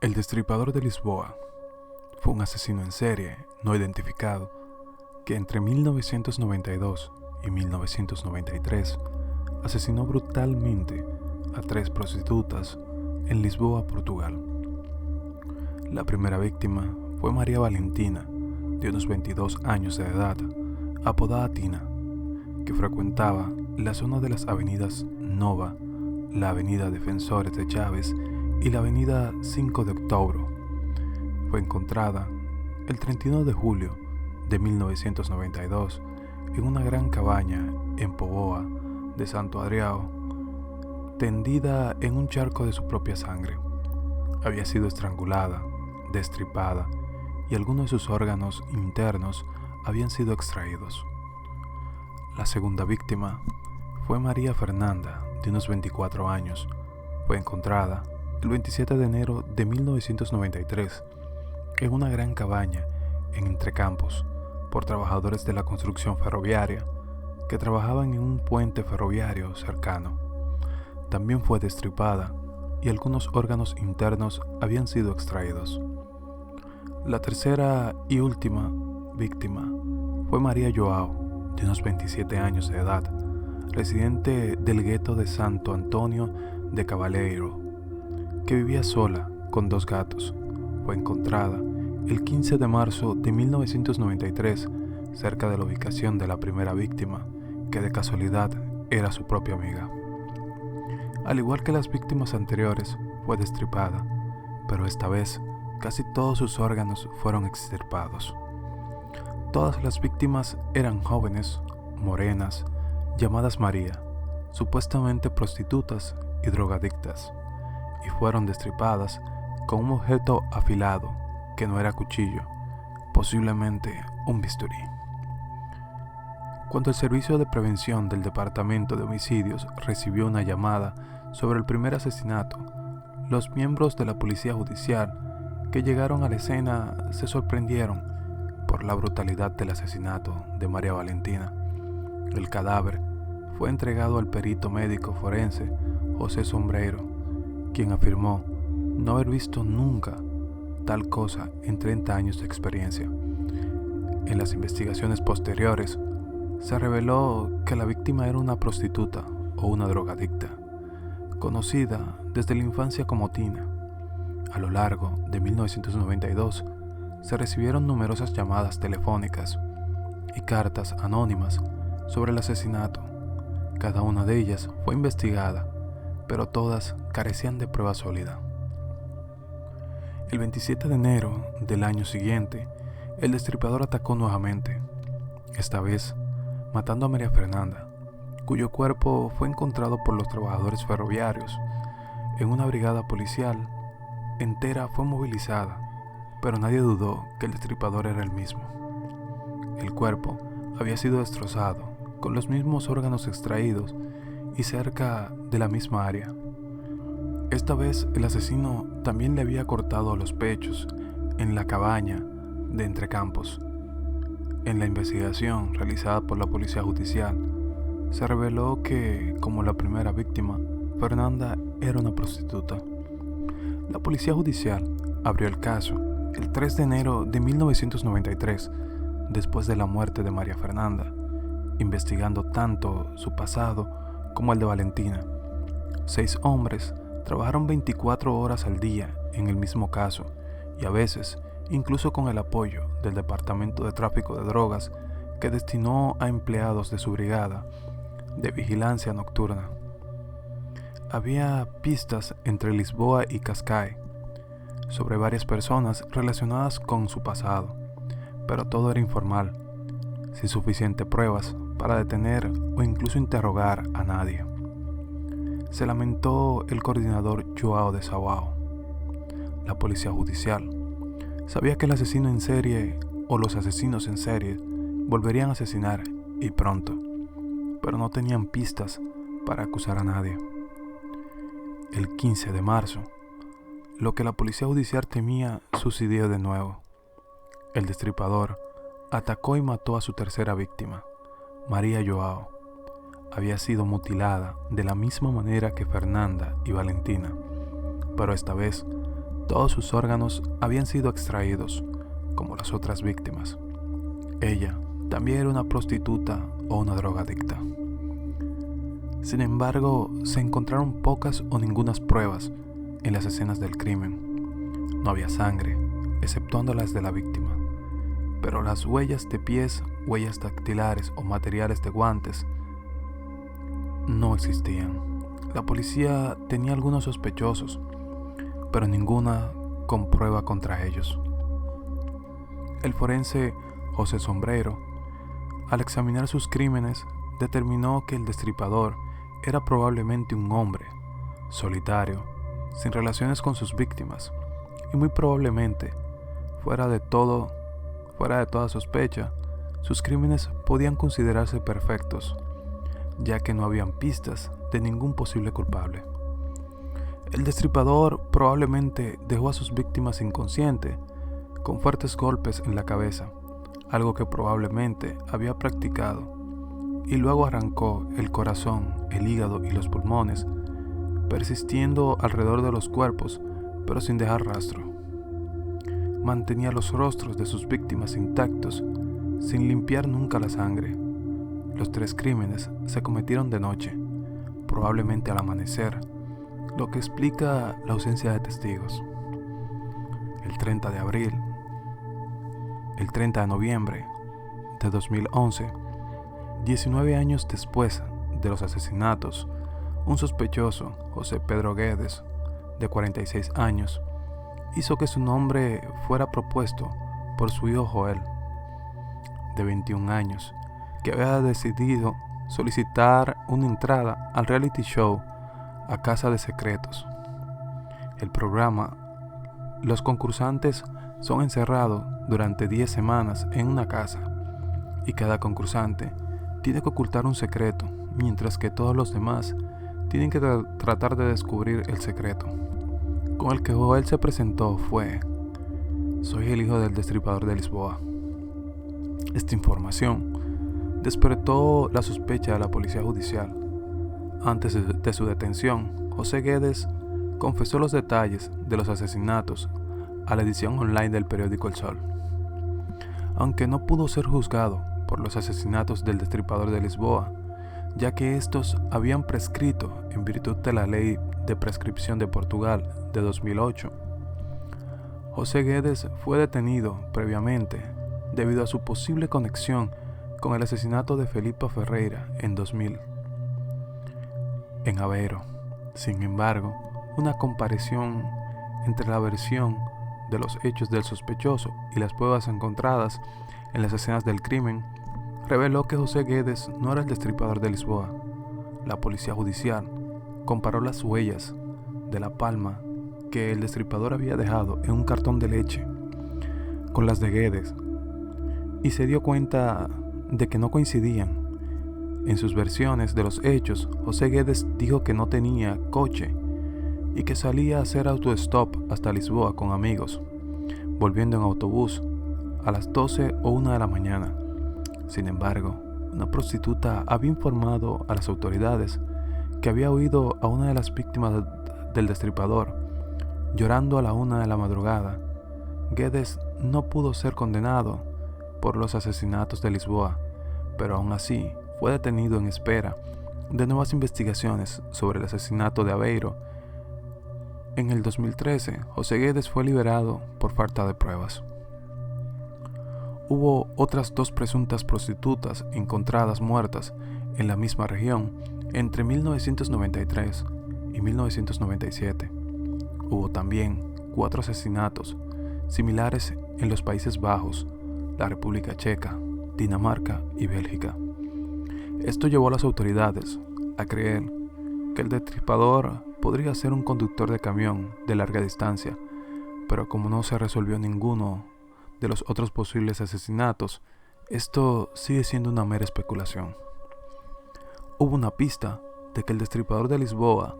El Destripador de Lisboa fue un asesino en serie no identificado que entre 1992 y 1993 asesinó brutalmente a 3 prostitutas en Lisboa, Portugal. La primera víctima fue María Valentina, de unos 22 años de edad, apodada Tina, que frecuentaba la zona de las avenidas Nova, la avenida Defensores de Chaves y la avenida 5 de Octubre. Fue encontrada el 31 de julio de 1992 en una gran cabaña en Póvoa de Santo Adrião, tendida en un charco de su propia sangre. Había sido estrangulada, destripada y algunos de sus órganos internos habían sido extraídos. La segunda víctima fue María Fernanda, de unos 24 años. Fue encontrada el 27 de enero de 1993 en una gran cabaña en Entrecampos por trabajadores de la construcción ferroviaria que trabajaban en un puente ferroviario cercano. También fue destripada y algunos órganos internos habían sido extraídos. La tercera y última víctima fue María João, de unos 27 años de edad, residente del gueto de Santo Antônio de Cavaleiro, que vivía sola con 2 gatos. Fue encontrada el 15 de marzo de 1993 cerca de la ubicación de la primera víctima, que de casualidad era su propia amiga. Al igual que las víctimas anteriores, fue destripada, pero esta vez casi todos sus órganos fueron extirpados. Todas las víctimas eran jóvenes, morenas, llamadas María, supuestamente prostitutas y drogadictas, y fueron destripadas con un objeto afilado que no era cuchillo, posiblemente un bisturí. Cuando el Servicio de Prevención del Departamento de Homicidios recibió una llamada sobre el primer asesinato, los miembros de la Policía Judicial que llegaron a la escena se sorprendieron por la brutalidad del asesinato de María Valentina. El cadáver fue entregado al perito médico forense José Sombreiro, quien afirmó no haber visto nunca tal cosa en 30 años de experiencia. En las investigaciones posteriores, se reveló que la víctima era una prostituta o una drogadicta, conocida desde la infancia como Tina. A lo largo de 1992, se recibieron numerosas llamadas telefónicas y cartas anónimas sobre el asesinato. Cada una de ellas fue investigada, pero todas carecían de prueba sólida. El 27 de enero del año siguiente, el destripador atacó nuevamente, esta vez matando a María Fernanda, cuyo cuerpo fue encontrado por los trabajadores ferroviarios. En una brigada policial entera fue movilizada, pero nadie dudó que el destripador era el mismo. El cuerpo había sido destrozado, con los mismos órganos extraídos y cerca de la misma área. Esta vez el asesino también le había cortado los pechos en la cabaña de Entrecampos. En la investigación realizada por la Policía Judicial, se reveló que, como la primera víctima, Fernanda era una prostituta. La Policía Judicial abrió el caso el 3 de enero de 1993, después de la muerte de María Fernanda, investigando tanto su pasado como el de Valentina. 6 hombres trabajaron 24 horas al día en el mismo caso y a veces incluso con el apoyo del Departamento de Tráfico de Drogas, que destinó a empleados de su brigada de vigilancia nocturna. Había pistas entre Lisboa y Cascais sobre varias personas relacionadas con su pasado, pero todo era informal, sin suficientes pruebas para detener o incluso interrogar a nadie. Se lamentó el coordinador João de Saboao. La Policía Judicial sabía que el asesino en serie o los asesinos en serie volverían a asesinar y pronto, pero no tenían pistas para acusar a nadie. El 15 de marzo, lo que la Policía Judicial temía sucedió de nuevo. El destripador atacó y mató a su tercera víctima, María João. Había sido mutilada de la misma manera que Fernanda y Valentina, pero esta vez Todos sus órganos habían sido extraídos, como las otras víctimas. Ella también era una prostituta o una drogadicta. Sin embargo, se encontraron pocas o ningunas pruebas en las escenas del crimen. No había sangre, exceptuando las de la víctima, pero las huellas de pies, huellas dactilares o materiales de guantes no existían. La policía tenía algunos sospechosos, pero ninguna con prueba contra ellos. El forense José Sombrero, al examinar sus crímenes, determinó que el destripador era probablemente un hombre solitario, sin relaciones con sus víctimas, y muy probablemente, fuera de toda sospecha, sus crímenes podían considerarse perfectos, ya que no habían pistas de ningún posible culpable. El destripador probablemente dejó a sus víctimas inconscientes, con fuertes golpes en la cabeza, algo que probablemente había practicado, y luego arrancó el corazón, el hígado y los pulmones, persistiendo alrededor de los cuerpos, pero sin dejar rastro. Mantenía los rostros de sus víctimas intactos, sin limpiar nunca la sangre. Los 3 crímenes se cometieron de noche, probablemente al amanecer, lo que explica la ausencia de testigos. El 30 de noviembre de 2011, 19 años después de los asesinatos, un sospechoso, José Pedro Guedes, de 46 años, hizo que su nombre fuera propuesto por su hijo Joel, de 21 años, que había decidido solicitar una entrada al reality show A Casa de Secretos. El programa, los concursantes son encerrados durante 10 semanas en una casa, y cada concursante tiene que ocultar un secreto, mientras que todos los demás tienen que tratar de descubrir el secreto. Con el que Joel se presentó fue: soy el hijo del destripador de Lisboa. Esta información despertó la sospecha de la policía judicial. Antes de su detención, José Guedes confesó los detalles de los asesinatos a la edición online del periódico El Sol. Aunque no pudo ser juzgado por los asesinatos del destripador de Lisboa, ya que estos habían prescrito en virtud de la ley de prescripción de Portugal de 2008. José Guedes fue detenido previamente debido a su posible conexión con el asesinato de Felipa Ferreira en 2000 en Aveiro. Sin embargo, una comparación entre la versión de los hechos del sospechoso y las pruebas encontradas en las escenas del crimen reveló que José Guedes no era el destripador de Lisboa. La policía judicial comparó las huellas de la palma que el destripador había dejado en un cartón de leche con las de Guedes y se dio cuenta de que no coincidían. En sus versiones de los hechos, José Guedes dijo que no tenía coche y que salía a hacer autostop hasta Lisboa con amigos, volviendo en autobús a las 12 o 1 de la mañana. Sin embargo, una prostituta había informado a las autoridades que había oído a una de las víctimas del destripador llorando a la 1 de la madrugada. Guedes no pudo ser condenado por los asesinatos de Lisboa, pero aún así fue detenido en espera de nuevas investigaciones sobre el asesinato de Aveiro. En el 2013, José Guedes fue liberado por falta de pruebas. Hubo otras 2 presuntas prostitutas encontradas muertas en la misma región entre 1993 y 1997. Hubo también 4 asesinatos similares en los Países Bajos, la República Checa, Dinamarca y Bélgica. Esto llevó a las autoridades a creer que el destripador podría ser un conductor de camión de larga distancia, pero como no se resolvió ninguno de los otros posibles asesinatos, esto sigue siendo una mera especulación. Hubo una pista de que el destripador de Lisboa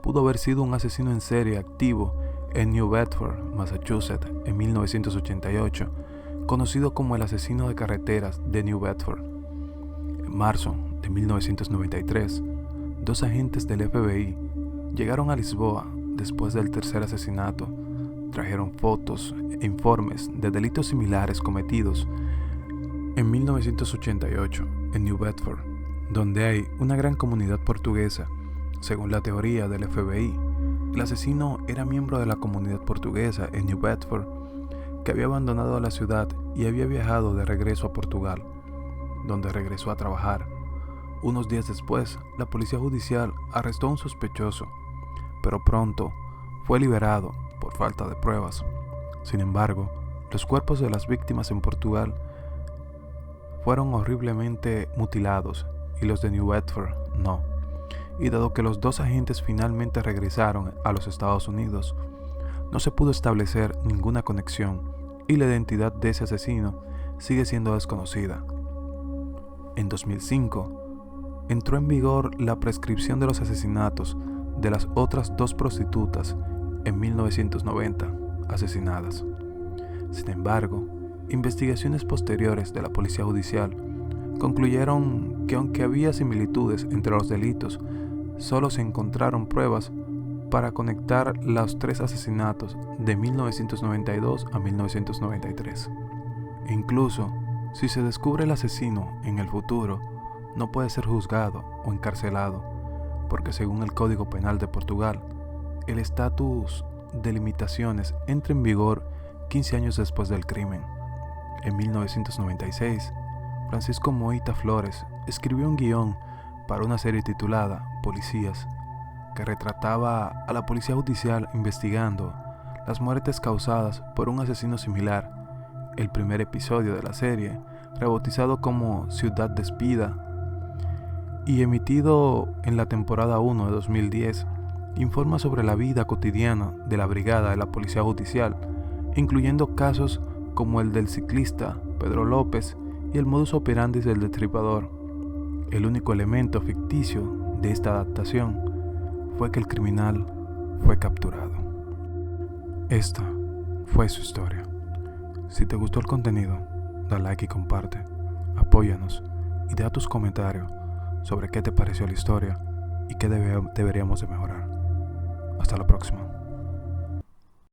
pudo haber sido un asesino en serie activo en New Bedford, Massachusetts, en 1988, conocido como el asesino de carreteras de New Bedford. En marzo de 1993, 2 agentes del FBI llegaron a Lisboa después del tercer asesinato, trajeron fotos e informes de delitos similares cometidos en 1988 en New Bedford, donde hay una gran comunidad portuguesa. Según la teoría del FBI, el asesino era miembro de la comunidad portuguesa en New Bedford, que había abandonado la ciudad y había viajado de regreso a Portugal, donde regresó a trabajar. Unos días después, la policía judicial arrestó a un sospechoso, pero pronto fue liberado por falta de pruebas. Sin embargo, los cuerpos de las víctimas en Portugal fueron horriblemente mutilados y los de New Bedford no. Y dado que los dos agentes finalmente regresaron a los Estados Unidos, no se pudo establecer ninguna conexión y la identidad de ese asesino sigue siendo desconocida. En 2005, entró en vigor la prescripción de los asesinatos de las otras dos prostitutas en 1990 asesinadas. Sin embargo, investigaciones posteriores de la policía judicial concluyeron que aunque había similitudes entre los delitos, solo se encontraron pruebas para conectar los tres asesinatos de 1992 a 1993. E incluso, si se descubre el asesino en el futuro, no puede ser juzgado o encarcelado, porque según el Código Penal de Portugal, el estatus de limitaciones entra en vigor 15 años después del crimen. En 1996, Francisco Moita Flores escribió un guión para una serie titulada Policías, que retrataba a la policía judicial investigando las muertes causadas por un asesino similar. El primer episodio de la serie, rebautizado como Ciudad Despida y emitido en la temporada 1 de 2010, informa sobre la vida cotidiana de la brigada de la policía judicial, incluyendo casos como el del ciclista Pedro López y el modus operandi del destripador. El único elemento ficticio de esta adaptación fue que el criminal fue capturado. Esta fue su historia. Si te gustó el contenido, da like y comparte, apóyanos y deja tus comentarios sobre qué te pareció la historia y qué deberíamos de mejorar. Hasta la próxima.